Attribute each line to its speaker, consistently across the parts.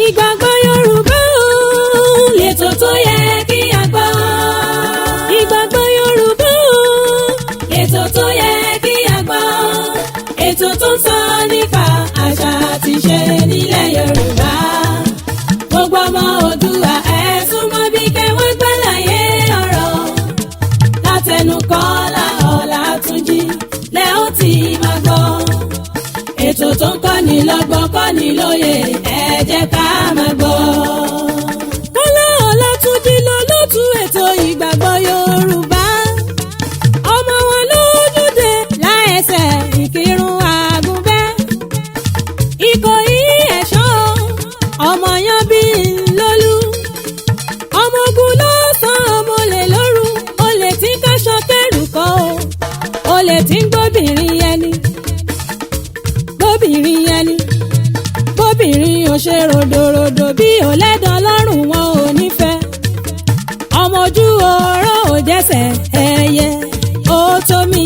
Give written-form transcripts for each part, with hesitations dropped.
Speaker 1: Ìgbàgbọ́ Yorùbá lètò tó yẹ kí a gbọ́. Ìgbàgbọ́ Yorùbá lètò tó yẹ kí a gbọ́. Ètò tó ń sọ nípa àṣà àti ìṣe nílẹ̀ Yorùbá. Gbogbo ọmọ Oòduà ẹ súnmọ́ bí kẹwọ́n gbàlàyé ọ̀rọ̀. Látẹnu Kọ́lá Ọlátúnjí lẹ́ ó ti máa gbọ́. Ètò tó ń kọ́ni lọ́gbọ́n kọ́ni lóye ẹ jẹ́ ká máa gbọ́. Kọ́lá Ọlátúnjí lolóòtú ètò ìgbàgbọ́ Yorùbá. Ọmọ wọn lójúde láẹsẹ̀ Ìkírun Àgùnbẹ́. Ìkòyí ẹ̀ṣọ́ ọmọ yan bí lólú. Ọmọ ogun ló san ọmọ lè lóru. Olè tí ń káṣọ kẹrù kọ́ o. Olè tí ń gbóbìnrin ẹni. Bóbìnrin ò ṣe ròdòròdò bí ò lẹ́dàn lọ́rùn wọn ò nífẹ̀ẹ́. Ọmọ ojú ọ̀rọ̀ ò jẹ́sẹ̀ ẹyẹ ó tó mi.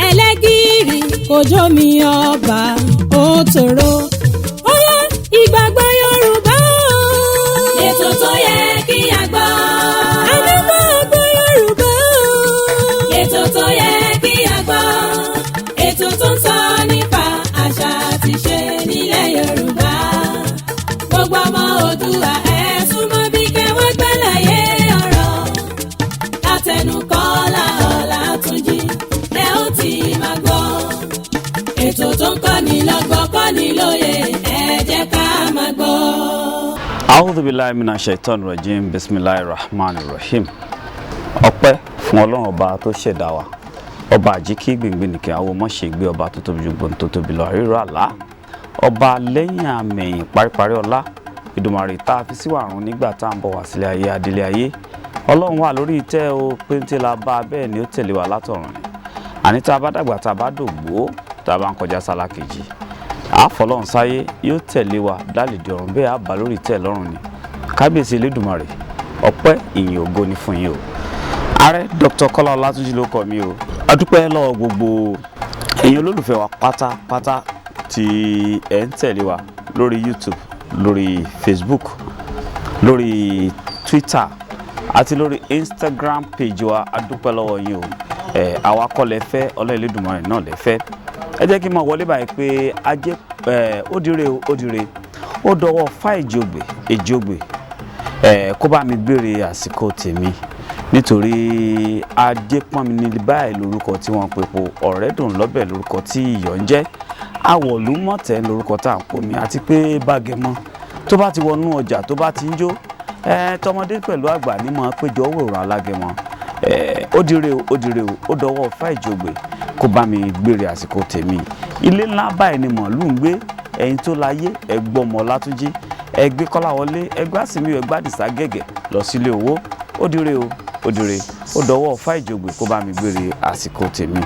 Speaker 1: Ẹlẹ́gìrì kò jó mi ọba ó tòrò. Ó yá ìgbàgbọ́ Yorùbá. Ètò tó yẹ kí a gbọ́. Ìgbàgbọ́ Yorùbá. Ètò tó yẹ kí a gbọ́. Ètò tó ń sọ nípa àṣà àti ìṣe nílẹ̀ Yorùbá. Gbogbo ọmọ Oòduà ẹ súnmọ́ bí kẹwọ́n gbàlàyé ọ̀rọ̀. Látẹnu Kọ́lá Ọlátúnjí lẹ́ ó ti máa gbọ́. Ètò tó ń kọ́ni lọ́gbọ́n kọ́ni lóye ẹ jẹ́ ká máa gbọ́.
Speaker 2: A'udhu billahi minash shaitani rajim, bismillahir rahmanir rahim. Ọpẹ́ fún Ọlọ́run ọba tó ṣẹ̀dá wa. Ọba àjíkí gbìngbìnìkẹ́ àwọn mọ̀ṣẹ́ gbé ọba tó tóbi ju gbọ̀n tó tóbi lọ rírọ̀ àlá. Ọba lẹ́yìn àmẹ̀yìn paríparí ọlá. Ìdùmarè tá a fi síwà àrùn nígbà tá à ń bọ̀ wá sílé ayé adélé ayé. Ọlọ́run wà lórí ìtẹ́ o péńté la bá bẹ́ẹ̀ ni ó tẹ̀lé wa látọ̀run. Àní tá a bá dàgbà tá a bá dògbó tá a bá ń kọjá sálá kejì. Àfọlọ́run sáyé yóò tẹ̀lé wa dálìdí ọ̀run bẹ́ẹ̀ á bá lórí ìtẹ́ lọ́run ni. Kábíyèsí Elédùmarè ọpẹ́ ìyìn ògo ni fún yín o. Ààrẹ Dr. Kọ́lá Ọlátúnjí ló kọ mí o. A dúpẹ́ lọ́wọ́ gbogbo èèyàn olólùfẹ́ wa pátápátá tí ẹ̀ ń tẹ̀lé wa lórí YouTube, lórí Facebook, lórí Twitter àti lórí Instagram page wa. A dúpẹ́ lọ́wọ́ yín o. Àwa kọ́ lẹ fẹ́, Ọlọ́run Elédùmarè náà lẹ fẹ́. Ẹ jẹ́ kí n máa wọlé báyìí pé ajé ó dire ó dọwọ́ fá èjògbè kó bá mi gbére àsìkò tèmi. Nítorí ajé pọ́n mi ní báyìí lórúkọ tí wọ́n pe po, ọ̀rẹ́ dùn lọ́bẹ̀ lórúkọ tí iyọ̀ ń jẹ́, àwọ̀lú mọ̀tẹ́ lórúkọ tá à ń pò mí, àti pé bágẹmọ tó bá ti wọnú ọjà tó bá ti ń jó tọmọdé pẹ̀lú àgbà ní mọ̀ péjọ wòrán alágẹmọ. Ó dire ó dọwọ́ fá ìjògbè kó bá mi gbére àsìkò tèmi. Ilé ńlá báyìí ni mọ̀lú ń gbé, ẹ̀yin tó láyé ẹgbọ́mọ Látúnjí ẹgbẹ́ Kọ́láwọlé ẹgbẹ́ àsìmí ẹgbẹ́ àdìsá gẹ̀gẹ̀ lọ sílé owó. Ó dire ó dọwọ́ fá ìjògbè kó bá mi gbére àsìkò tèmi.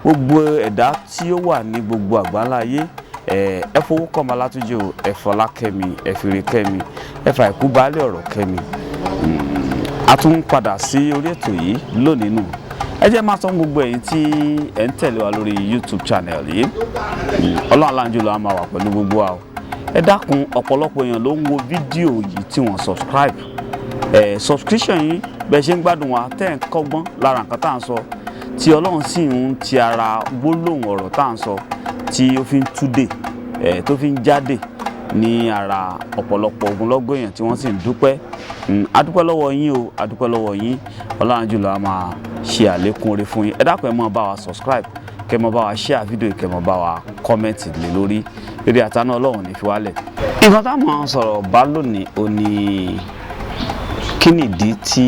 Speaker 2: Gbogbo ẹ̀dá tí ó wà ní gbogbo àgbáńlá ayé ẹ fowó kọ́mọ Látúnjí o, ẹ fọlá kẹ́mi, ẹ fìrè kẹ́mi, ẹ fà ìkú baálé ọ̀rọ̀ kẹ́mi. A tún padà sí orí ètò yìí lónìí nù. Ẹ jẹ́ máa sọ gbogbo ẹ̀yin tí ẹ̀ ń tẹ̀lé wa lórí YouTube channel yìí. Ọlọ́run aláǹjú ló máa wà pẹ̀lú gbogbo wa o. Ẹ dákun, ọ̀pọ̀lọpọ̀ èèyàn ló ń wo fídíò yìí tí wọ́n subscribe. Subscription yìí bẹ́ẹ̀ ṣe ń gbádùn wa tẹ́ ń kọ́gbọ́n lára nǹkan tá à ń sọ, tí Ọlọ́run sì ń ti ara gbólóhùn ọ̀rọ̀ tá à ń sọ tí ó fi ń túdè tó fi ń jáde ní ara ọ̀pọ̀lọpọ̀ ogunlọ́gọ̀ èèyàn tí wọ́n sì ń dúpẹ́. A dúpẹ́ lọ́wọ́ yín o, a dúpẹ́ lọ́wọ́ yín. Ọlọ́run jùlọ a máa ṣe àlékún oore fún yín. Ẹ dákun ẹ máa bá wa subscribe, kẹ́ máa bá wa share fídíò, kẹ́ máa bá wa comment lé lórí. Eré àtàná Ọlọ́run ní fi wálẹ̀. Nǹkan tá a máa sọ̀rọ̀ bá lónìí ó ní Kini Idi tí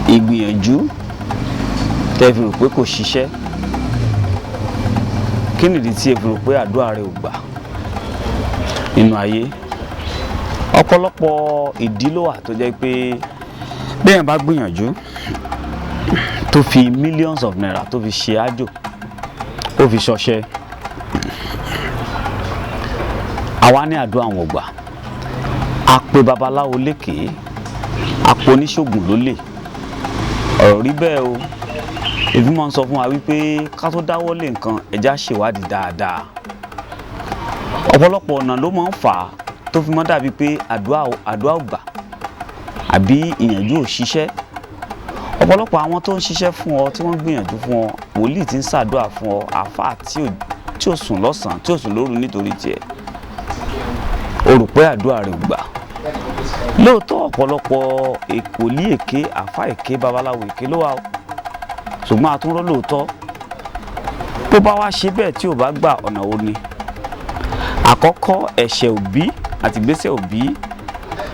Speaker 2: ìgbìyànjú tẹ́ fi rò pé kò ṣiṣẹ́. Kini Idi tí ẹ fi rò pé àdúrà rẹ ò gbà nínú ayé. Ọ̀pọ̀lọpọ̀ ìdí ló wà tó jẹ́ pé bẹ́ẹ̀ bá gbìyànjú tó fi millions of naira tó fi ṣe àjò, ó fi ṣọṣẹ́, àwa ní àdúrà wọn gbà. A pe babaláwo lékè, a pe oníṣègùn lólè. Ọ̀rọ̀ rí bẹ́ẹ̀ o. Èmi máa ń sọ fún wa wípé ká tó dáwọ́ lé nǹkan ẹja ṣèwádìí dáadáa. ọ̀pọ̀lọpọ̀ ọ̀nà ló máa ń fà á tó fi mọ́ dàbí pé àdúrà ò gbà àbí ìyànjú ò ṣiṣẹ́. ọ̀pọ̀lọpọ̀ àwọn tó ń ṣiṣẹ́ fún ọ tí wọ́n gbìyànjú fún ọ, wòlíì tí ń ṣàdúrà fún ọ, àfáà tí ò sùn lọ́sàn-án tí ò sùn lóru nítorí tiẹ̀, o rò pé àdúrà rẹ̀ ò gbà. lóòótọ́ ọ̀pọ̀lọpọ̀ wòlíì èké, àfáà èké, babaláwo èké ló wà o, ṣùgbọ́n àtúnrọ́ lóòótọ́ bó bá wá ṣe bẹ́ẹ̀ tí ò bá gbà, ọ̀nà wo ni? àkọ́kọ́, ẹ̀ṣẹ̀ òbí àti ìgbésẹ̀ òbí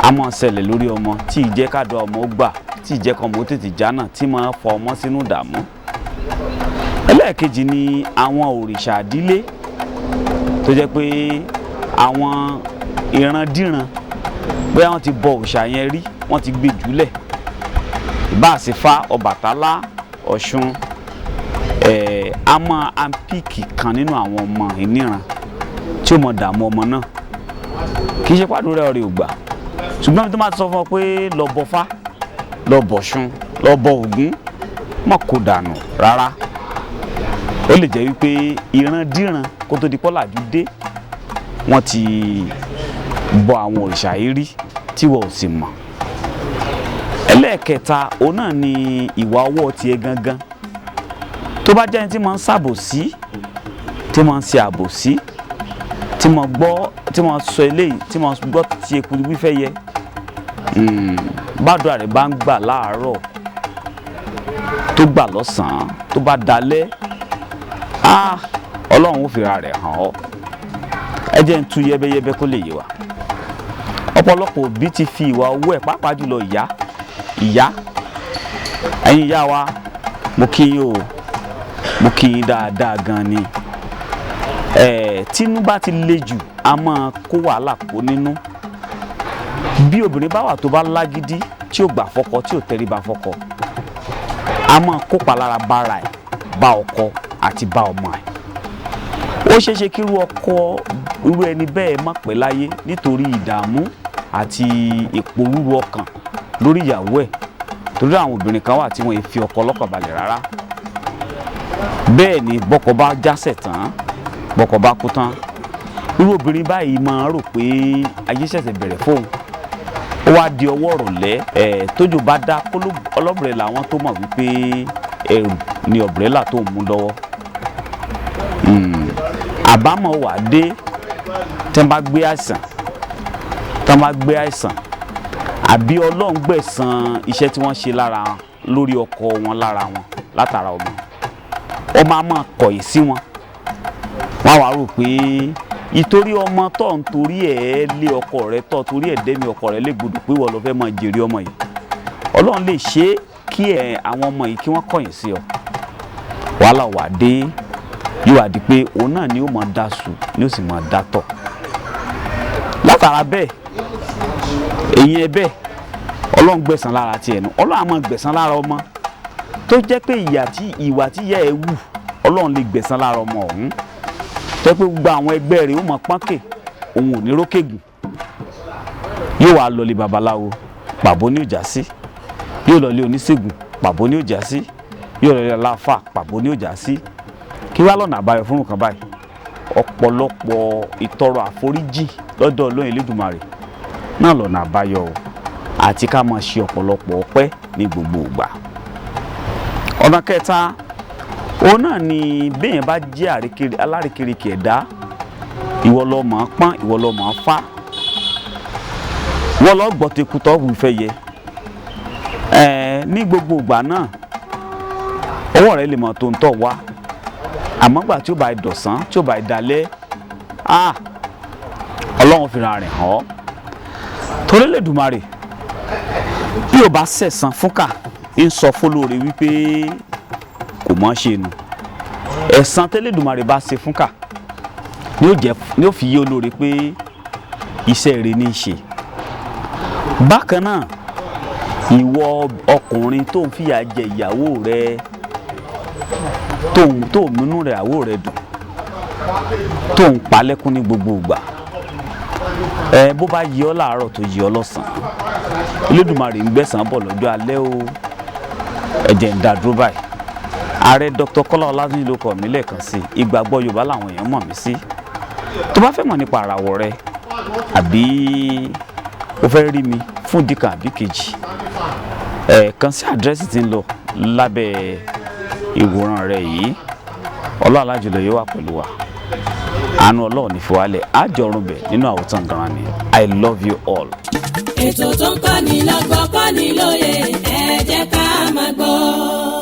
Speaker 2: a máa ṣẹlẹ̀ lórí ọmọ tí ì jẹ́ kádùá ọmọ ó gbà, tí ì jẹ́ kọ́ ọmọ ó tètè jánà, tí máa fọ ọmọ sínú ìdààmú. ẹlẹ́ẹ̀kejì ni àwọn òrìṣà àdílé tó jẹ́ pé àwọn ìrandíran bóyá wọ́n ti bọ òrìṣà yẹn rí, wọ́n ti gbé jùlẹ̀, ìbáà sí Ifá, Ọbàtálá, Ọ̀ṣun, a máa ampíìkì kan nínú àwọn ọmọ ìníran tí ó mọ dààmú ọmọ náà. kì í ṣe pàdúrà rẹ̀ ò gbà, ṣùgbọ́n tó máa ti sọ fún ọ pé lọ bọ Fá, lọ bọ Ọ̀ṣun, lọ bọ Ògún, má kó dànù rárá. ó lè jẹ́ wípé ìrandíran kó tó di pọ́làjú dé, wọ́n ti bọ àwọn òrìṣà yìí rí tí wọ́n ò sì mọ̀. ẹlẹ́ẹ̀kẹta, òun náà ni ìwà ọwọ́ tiẹ̀ gangan. tó bá jẹ́ ẹni tí máa ń ṣàbòsí, tí máa ń ṣe àbòsí, tí máa gbọ́, tí máa sọ eléyìí, tí máa gbọ́ tí eku wífẹ́ yẹ, bàdúrà rẹ̀ bá ń gbà láàárọ̀ tó gbà lọ́sàn-án tó bá dalẹ́, Ọlọ́run ó fira rẹ̀ hàn ọ́. ẹ jẹ́ ń tú yẹ́bẹ́yẹ́bẹ́ kó lè yé wa. ọ̀pọ̀lọpọ̀ òbí ti fi ìwà owó ẹ̀, pàápàá jùlọ ìyá, ẹ̀yin ìyá wa, mo kí yín o, mo kí yín dáadáa gan ni. tínú bá ti le jù a máa kó wàhálà kó nínú. bí obìnrin bá wà tó bá lágídí, tí ò gbà fọ́kọ, tí ò tẹríba fọ́kọ, a máa kópa lára bára ẹ̀, bá ọkọ àti bá ọmọ ẹ̀. ó ṣeéṣe kí irú ẹni bẹ́ẹ̀ má pẹ́ láyé nítorí ìdààmú àti ìpòrúru ọkàn lórí ìyàwó ẹ̀, torí àwọn obìnrin kan wà tí wọ́n fi ọkọ lọ́kàn balẹ̀ rárá. bẹ́ẹ̀ ni bọ́kọ bá jásẹ̀ tán, bọ́kọ bá kú tán, irú obìnrin báyìí máa rò pé ayé ṣẹ̀ṣẹ̀ bẹ̀rẹ̀ fóun. ó wá di ọwọ́ rọ̀lẹ́, tójò bá dá ọlọ́bìnrin làwọn tó mọ̀ wípé ẹrù ni ọ̀bìrẹ́là tó ń mú lọ́wọ́. àbámọ̀ wà dé tí wọ́n bá gbé àìsàn, àbí Ọlọ́run gbẹ̀san iṣẹ́ tí wọ́n ṣe lórí ọkọ wọn lára wọn látara ọmọ. ó máa kọ̀yìn sí wọn. wọ́n wá rò pé ìtorí ọmọ tó ń torí ẹ̀ lé ọkọ rẹ̀, tó torí ẹ̀ dẹ́mi ọkọ rẹ̀ légbodò pé wọ́n lọ fẹ́ máa jèrè ọmọ yìí. Ọlọ́run lè ṣe é kí àwọn ọmọ yìí kí wọ́n kọ̀yìn sí ọ. wàhálà wà dé, yóò wá di pé òun náà ni ó máa dá sùn, ni ó sì máa dá tọ̀. látara bẹ́ẹ̀, èyí ẹ bẹ́ẹ̀, Ọlọ́run gbẹ̀san lára tiẹ̀ nù. Ọlọ́run á máa gbẹ̀san lára ọmọ tó jẹ́ pé ìwà tí ìyá ẹ wù, Ọlọ́run lè gbẹ̀san lára ọmọ ọ̀hún. tó jẹ́ pé gbogbo àwọn ẹgbẹ́ rẹ̀ ó mọ̀ pọ́nkè, òun ò ní rókègùn. yóò wá lọlé babaláwo, pàbó ní òjà sí. yóò lọlé oníṣègùn, pàbó ní òjà sí. yóò lọlé aláfà, pàbó ní òjà sí. kí wá lọ́nà àbáyọ fún nǹkan báyìí? ọ̀pọ̀lọpọ̀ ìtọrọ àforíjì lọ́dọ̀ Ọlọ́run Elédùmarè náà lọ́nà àbáyọ o, àti ká máa ṣe ọ̀pọ̀lọpọ̀ ọpẹ́ ní gbogbo ìgbà. ọ̀nà kẹta, òun náà ni béèyàn bá jẹ́ alárékérekè ẹ̀dá, ìwọ ló mọ̀ pọ́n, ìwọ ló mọ̀ fá, ìwọ ló gbọ́ teku tó wù fẹ́ yẹ. ní gbogbo ìgbà náà ọwọ́ rẹ lè mọ̀ tó ń tọ̀ wá, àmọ́ gbà tí ó bá dọ̀sán, tí ó bá dalẹ́, Ọlọ́run fira rẹ̀ hàn ọ́. torí Elédùmarè bí o bá sẹ̀san fúnkà, ń sọ fólóore wípé kò mọ̀ ṣe nù. ẹ̀san tẹ́lẹ̀dùmarè bá ṣe fúnkà ni ó fi yé olóore pé iṣẹ́ rẹ̀ ní í ṣe. bákan náà, ìwọ ọkùnrin tó ń fìyà jẹ ìyàwó rẹ, tó ń múnú rẹ̀ àwò rẹ̀ dùn, tó ń palẹ́kún ní gbogbo ìgbà, bó bá yí ọ láàárọ̀ tó yí ọ lọ́sàn-án, Elédùmarè ń gbẹ̀san bọ̀ lọ́jọ́ alẹ́ o. ẹ̀jẹ̀ ń dá dúró báyìí. ààrẹ Dr. Kọ́lá Ọlátúnjí ló kọ̀ mí lẹ́ẹ̀kan sí i. Ìgbàgbọ́ Yorùbá làwọn èèyàn mọ̀ mí sí. tó bá fẹ́ mọ̀ nípa àràwọ̀ rẹ àbí o fẹ́ rí mi fún dìkan àbí kejì kàn sí àdírẹ́sì tí ń lọ lábẹ́ ìwòran rẹ yìí. Ọlọ́run alájùlọ yóò wà pẹ̀lú wa, àánú Ọlọ́run ní fi wálẹ̀ àjọrùn bẹ̀ nínú àwòtán gan ni. I love you all.
Speaker 1: Ètò tó ń kọ́ni lọ́gbọ́n kọ́ni lóye ẹ jẹ́ ká máa gbọ́.